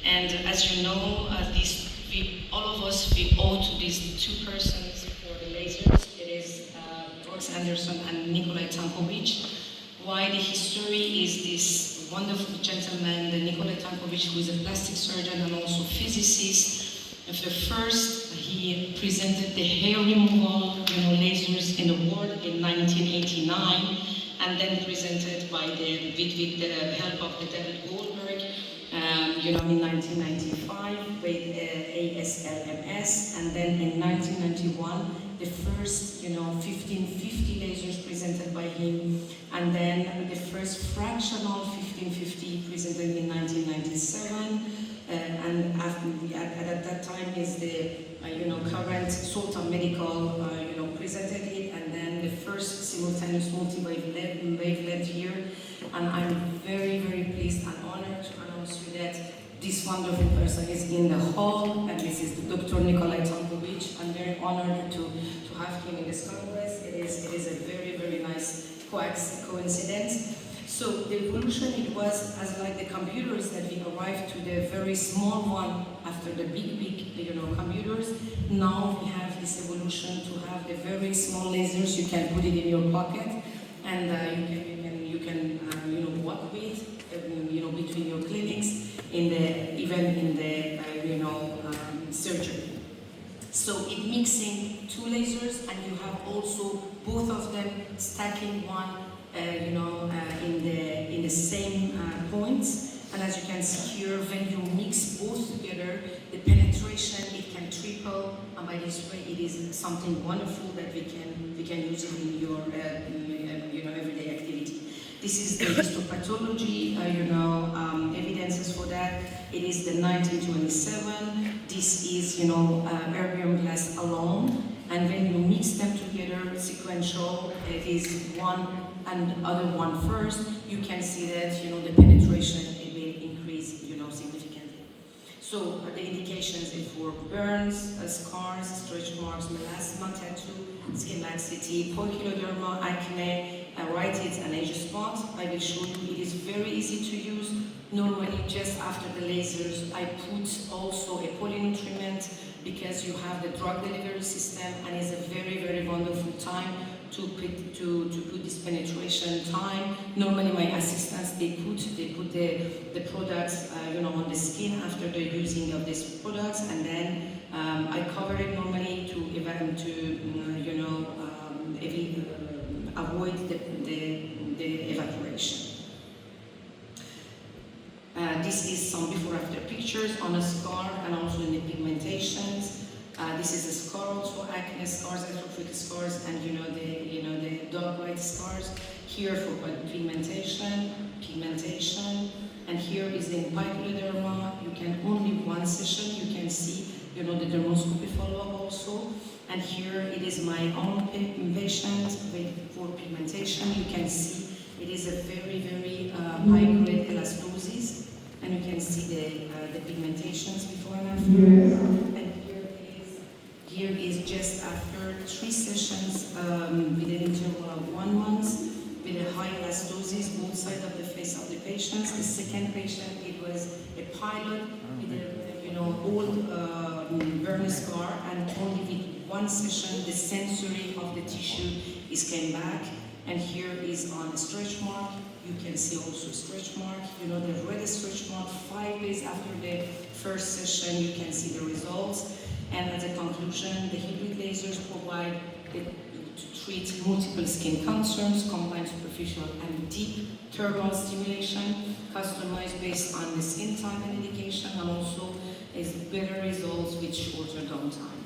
And as you know, all of us, we owe to these two persons for the lasers. It is Rox Anderson and Nikolai Tankovic. Why the history is this wonderful gentleman, the Nikolai Tankovic, who is a plastic surgeon and also physicist. And first, he presented the hair removal, lasers in the world in 1989, and then presented with the help of the David Goldberg, in 1995 with ASLMS, and then in 1991 the first 1550 lasers presented by him, and then the first fractional 1550 presented in 1997, and at that time is the current Sultan Medical presented it, and then the first simultaneous multi-wavelength here. And I'm very, very pleased and honored to announce you that this wonderful person is in the hall, and this is Dr. Nikolai Tankovic. I'm very honored to have him in this Congress. It is a very, very nice coincidence. So the evolution, it was as like the computers that we arrived to the very small one after the big computers. Now we have this evolution to have the very small lasers. You can put it in your pocket, and you can walk with between your clinics even in the surgery. So it mixing two lasers, and you have also both of them stacking one in the same points. And as you can see here, when you mix both together, the penetration, it can triple, and by this way it is something wonderful that we can use it in your everyday activity. This is the histopathology, evidences for that. It is the 1927. This is erbium glass alone, and when you mix them together, sequential, it is one and other one first. You can see that the penetration, it will increase significantly. So the indications is for burns, scars, stretch marks, melasma, tattoo, skin laxity, poikiloderma, acne, rhytids, and age spots. I will show you. It is very easy to use. Normally, just after the lasers, I put also a polynutrient, because you have the drug delivery system, and it's a very, very wonderful time to put this penetration time. Normally, my assistants, they put the products on the skin after the using of these products, and then I cover it normally to avoid the evaporation. This is some before-after pictures on a scar and also in the pigmentations. This is a scar also, acne scars, atrophic scars, and the dog white scars. Here for pigmentation, and here is in picoloderma. You can only one session. You can see the dermoscopy follow-up also. And here it is my own patient for pigmentation. You can see it is a very, very high-grade elastosis, and you can see the pigmentations before and after. And here is just after 3 sessions with an interval of 1 month with a high elastosis both sides of the face of the patients. The second patient, it was a pilot with a old burn scar, and only with 1 session the sensory of the tissue came back. And here is on a stretch mark. You can see also stretch mark. The red stretch mark 5 days after the first session. You can see the results. And as a conclusion, the hybrid lasers provide to treat multiple skin concerns, combined superficial and deep thermal stimulation, customized based on the skin type and indication, and also is better results with shorter downtime.